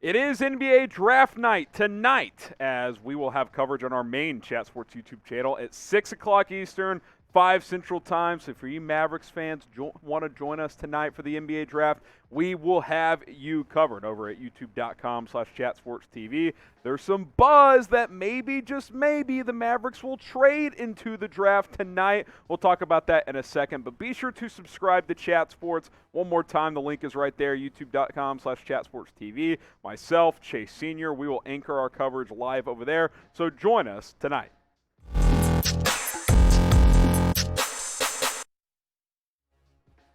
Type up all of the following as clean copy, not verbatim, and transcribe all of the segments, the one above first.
It is NBA Draft Night tonight, as we will have coverage on our main Chat Sports YouTube channel at 6 o'clock Eastern, 5 Central Time. So for you Mavericks fans want to join us tonight for the NBA Draft, we will have you covered over at youtube.com/chatsportstv. There's some buzz that maybe, just maybe, the Mavericks will trade into the draft tonight. We'll talk about that in a second, but be sure to subscribe to Chat Sports. One more time, the link is right there, youtube.com/chatsportstv. Myself, Chase Sr., we will anchor our coverage live over there, so join us tonight.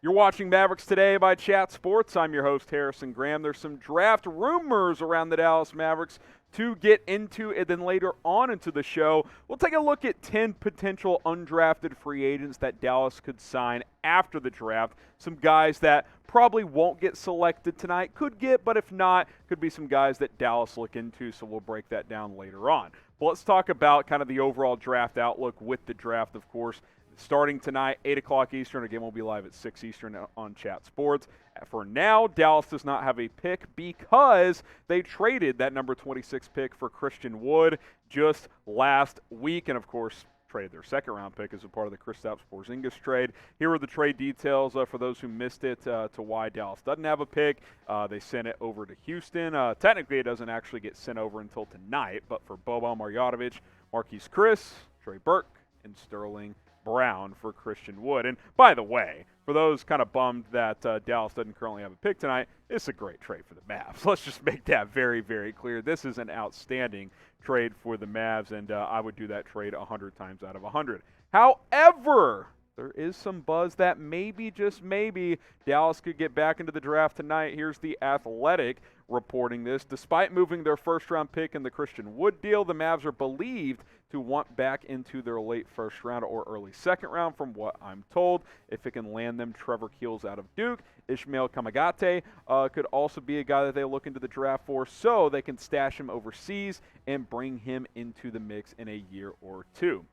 You're watching Mavericks Today by Chat Sports. I'm your host, Harrison Graham. There's some draft rumors around the Dallas Mavericks to get into, and then later on into the show, we'll take a look at 10 potential undrafted free agents that Dallas could sign after the draft. Some guys that probably won't get selected tonight, could get, but if not, could be some guys that Dallas look into, so we'll break that down later on. But let's talk about kind of the overall draft outlook with the draft, of course. Starting tonight, 8 o'clock Eastern. Again, we'll be live at 6 Eastern on Chat Sports. For now, Dallas does not have a pick because they traded that number 26 pick for Christian Wood just last week. And, of course, traded their second-round pick as a part of the Kristaps Porzingis trade. Here are the trade details for those who missed it to why Dallas doesn't have a pick. They sent it over to Houston. Technically, it doesn't actually get sent over until tonight, but for Boban Marjanovic, Marquise Chris, Trey Burke, and Sterling Brown for Christian Wood. And by the way, for those kind of bummed that Dallas doesn't currently have a pick tonight, it's a great trade for the Mavs. Let's just make that very, very clear. This is an outstanding trade for the Mavs, and I would do that trade 100 times out of 100. However, there is some buzz that maybe, just maybe, Dallas could get back into the draft tonight. Here's The Athletic reporting this. Despite moving their first-round pick in the Christian Wood deal, the Mavs are believed to want back into their late first round or early second round, from what I'm told. If it can land them Trevor Keels out of Duke, Ishmael Kamagate could also be a guy that they look into the draft for, so they can stash him overseas and bring him into the mix in a year or two.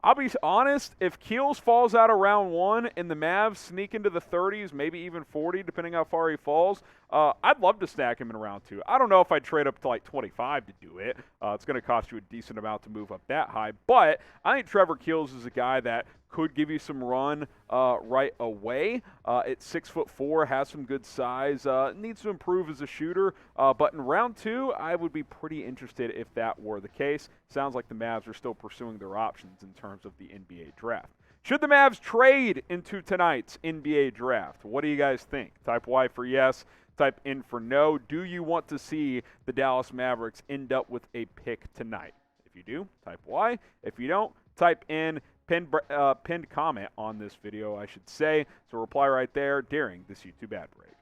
I'll be honest, if Keels falls out of round 1 and the Mavs sneak into the 30s, maybe even 40, depending how far he falls, I'd love to stack him in round 2. I don't know if I'd trade up to like 25 to do it. It's going to cost you a decent amount to move up that high. But I think Trevor Keels is a guy that could give you some run right away. At 6'4", has some good size, needs to improve as a shooter. But in round 2, I would be pretty interested if that were the case. Sounds like the Mavs are still pursuing their options in terms of the NBA draft. Should the Mavs trade into tonight's NBA draft? What do you guys think? Type Y for yes, type N for no. Do you want to see the Dallas Mavericks end up with a pick tonight? If you do, type Y. If you don't, type N. Pinned comment on this video, I should say. So reply right there during this YouTube ad break.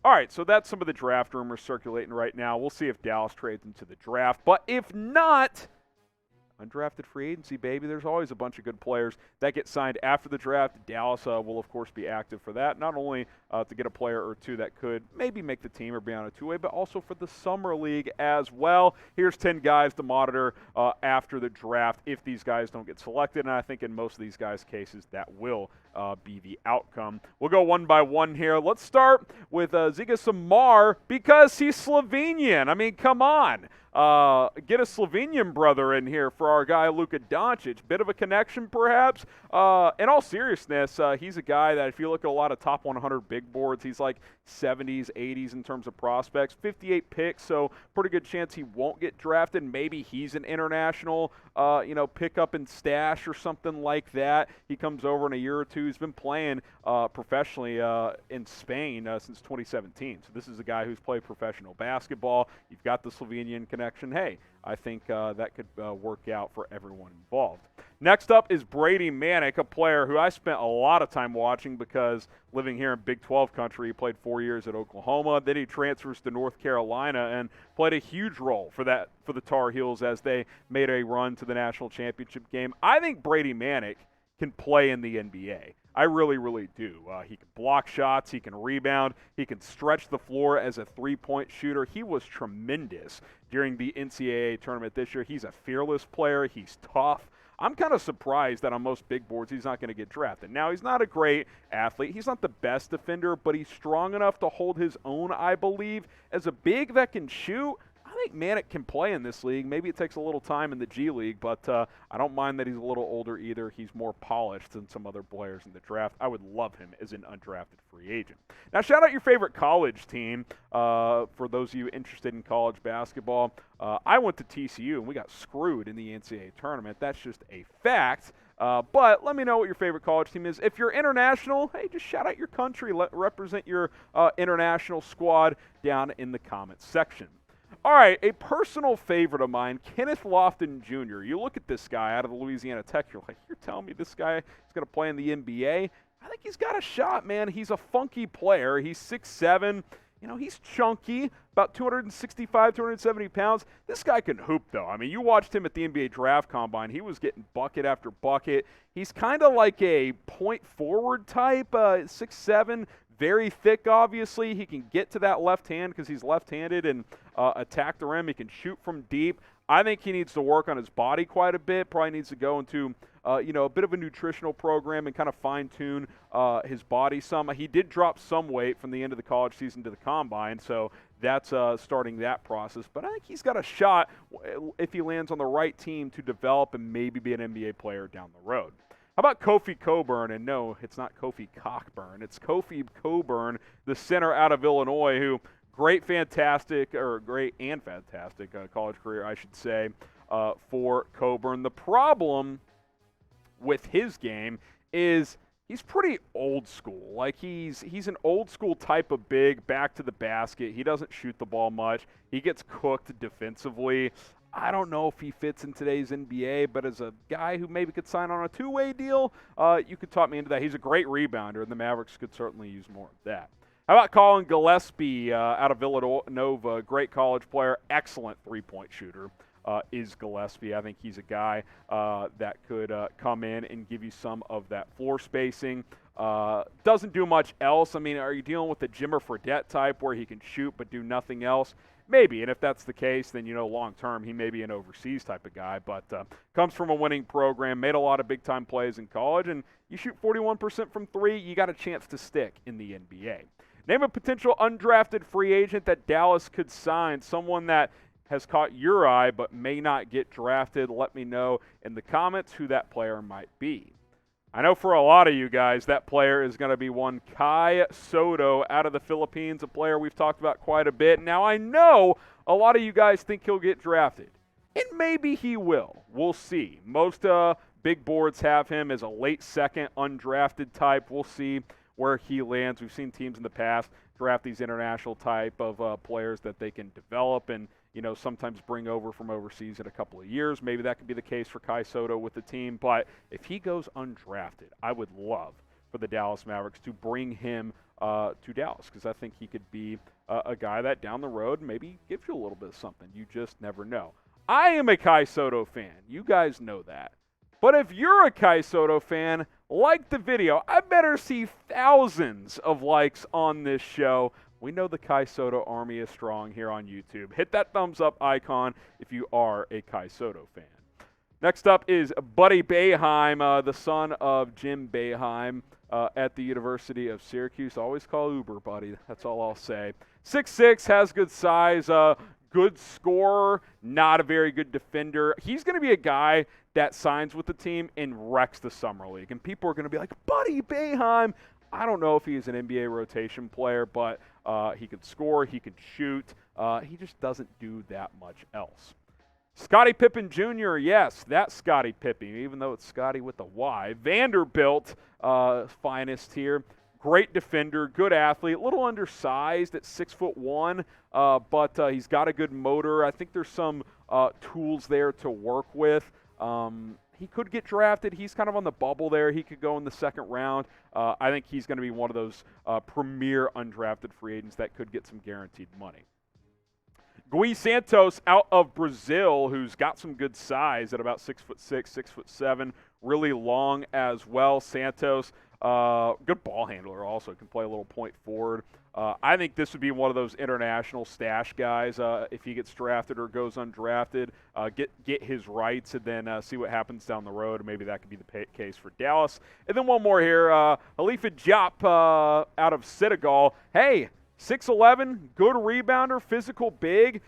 All right, so that's some of the draft rumors circulating right now. We'll see if Dallas trades into the draft. But if not, undrafted free agency, baby. There's always a bunch of good players that get signed after the draft. Dallas will, of course, be active for that, not only to get a player or two that could maybe make the team or be on a two-way, but also for the Summer League as well. Here's 10 guys to monitor after the draft if these guys don't get selected, and I think in most of these guys' cases that will be the outcome. We'll go one by one here. Let's start with Ziga Samar because he's Slovenian. I mean, come on. Get a Slovenian brother in here for our guy Luka Doncic. Bit of a connection, perhaps. In all seriousness, he's a guy that if you look at a lot of top 100 big boards, he's like 70s, 80s in terms of prospects. 58 picks, so pretty good chance he won't get drafted. Maybe he's an international, pick up and stash or something like that. He comes over in a year or two. He's been playing professionally in Spain since 2017. So this is a guy who's played professional basketball. You've got the Slovenian connection. Hey, I think that could work out for everyone involved. Next up is Brady Manek, a player who I spent a lot of time watching because living here in Big 12 country, he played 4 years at Oklahoma. Then he transfers to North Carolina and played a huge role for the Tar Heels as they made a run to the national championship game. I think Brady Manek can play in the NBA. I really, really do. He can block shots. He can rebound. He can stretch the floor as a three-point shooter. He was tremendous during the NCAA tournament this year. He's a fearless player. He's tough. I'm kind of surprised that on most big boards he's not going to get drafted. Now, he's not a great athlete. He's not the best defender, but he's strong enough to hold his own, I believe. As a big that can shoot, I think Manic can play in this league. Maybe it takes a little time in the G League, but I don't mind that he's a little older either. He's more polished than some other players in the draft. I would love him as an undrafted free agent. Now, shout out your favorite college team. For those of you interested in college basketball, I went to TCU, and we got screwed in the NCAA tournament. That's just a fact. But let me know what your favorite college team is. If you're international, hey, just shout out your country. Represent your international squad down in the comments section. All right, a personal favorite of mine, Kenneth Lofton Jr. You look at this guy out of the Louisiana Tech, you're like, you're telling me this guy is going to play in the NBA? I think he's got a shot, man. He's a funky player. He's 6'7". You know, he's chunky, about 265, 270 pounds. This guy can hoop, though. I mean, you watched him at the NBA Draft Combine. He was getting bucket after bucket. He's kind of like a point forward type, 6'7", very thick, obviously. He can get to that left hand because he's left-handed and attack the rim. He can shoot from deep. I think he needs to work on his body quite a bit. Probably needs to go into a bit of a nutritional program and kind of fine-tune his body some. He did drop some weight from the end of the college season to the combine, so that's starting that process. But I think he's got a shot if he lands on the right team to develop and maybe be an NBA player down the road. How about Kofi Cockburn? And no, it's not Kofi Cockburn. It's Kofi Cockburn, the center out of Illinois, who great and fantastic college career, I should say, for Cockburn. The problem with his game is he's pretty old school. Like he's an old school type of big, back to the basket. He doesn't shoot the ball much. He gets cooked defensively. I don't know if he fits in today's NBA, but as a guy who maybe could sign on a two-way deal, you could talk me into that. He's a great rebounder, and the Mavericks could certainly use more of that. How about Colin Gillespie out of Villanova? Great college player, excellent three-point shooter. Is Gillespie. I think he's a guy that could come in and give you some of that floor spacing. Doesn't do much else. I mean, are you dealing with the Jimmer Fredette type where he can shoot but do nothing else? Maybe, and if that's the case, then, long-term he may be an overseas type of guy, but comes from a winning program, made a lot of big-time plays in college, and you shoot 41% from three, you got a chance to stick in the NBA. Name a potential undrafted free agent that Dallas could sign, someone that has caught your eye but may not get drafted. Let me know in the comments who that player might be. I know for a lot of you guys, that player is going to be one Kai Sotto out of the Philippines, a player we've talked about quite a bit. Now, I know a lot of you guys think he'll get drafted, and maybe he will. We'll see. Most big boards have him as a late second undrafted type. We'll see where he lands. We've seen teams in the past draft these international type of players that they can develop and sometimes bring over from overseas in a couple of years. Maybe that could be the case for Kai Sotto with the team. But if he goes undrafted, I would love for the Dallas Mavericks to bring him to Dallas because I think he could be a guy that down the road maybe gives you a little bit of something. You just never know. I am a Kai Sotto fan. You guys know that. But if you're a Kai Sotto fan, like the video. I better see thousands of likes on this show. We know the Kai Sotto army is strong here on YouTube. Hit that thumbs up icon if you are a Kai Sotto fan. Next up is Buddy Boeheim, the son of Jim Boeheim at the University of Syracuse. Always call Uber, buddy. That's all I'll say. 6'6", has good size, good scorer, not a very good defender. He's going to be a guy that signs with the team and wrecks the Summer League. And people are going to be like, Buddy Boeheim. I don't know if he's an NBA rotation player, but he could score, he could shoot. He just doesn't do that much else. Scottie Pippen Jr., yes, that's Scottie Pippen, even though it's Scottie with a Y. Vanderbilt, finest here. Great defender, good athlete, a little undersized at 6'1", but he's got a good motor. I think there's some tools there to work with. He could get drafted. He's kind of on the bubble there. He could go in the second round. I think he's going to be one of those premier undrafted free agents that could get some guaranteed money. Gui Santos out of Brazil, who's got some good size at about 6'6", 6'7", really long as well. Santos Good ball handler also, can play a little point forward. I think this would be one of those international stash guys if he gets drafted or goes undrafted. Get his rights and then see what happens down the road. Maybe that could be the case for Dallas. And then one more here, Khalifa Diop out of Senegal. Hey, 6'11", good rebounder, physical big.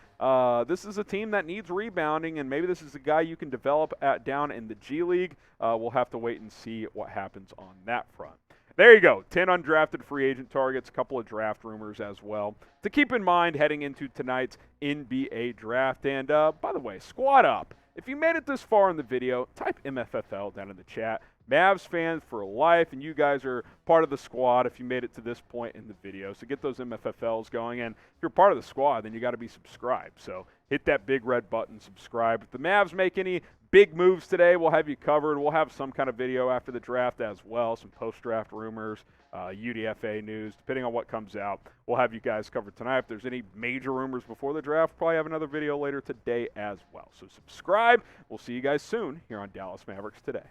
This is a team that needs rebounding, and maybe this is a guy you can develop down in the G League. We'll have to wait and see what happens on that front. There you go, 10 undrafted free agent targets, a couple of draft rumors as well to keep in mind heading into tonight's NBA draft. And by the way, squad up. If you made it this far in the video, type MFFL down in the chat. Mavs fans for life, and you guys are part of the squad if you made it to this point in the video. So get those MFFLs going, and if you're part of the squad, then you got to be subscribed. So hit that big red button, subscribe. If the Mavs make any big moves today, we'll have you covered. We'll have some kind of video after the draft as well, some post-draft rumors, UDFA news, depending on what comes out. We'll have you guys covered tonight. If there's any major rumors before the draft, we'll probably have another video later today as well. So subscribe. We'll see you guys soon here on Dallas Mavericks Today.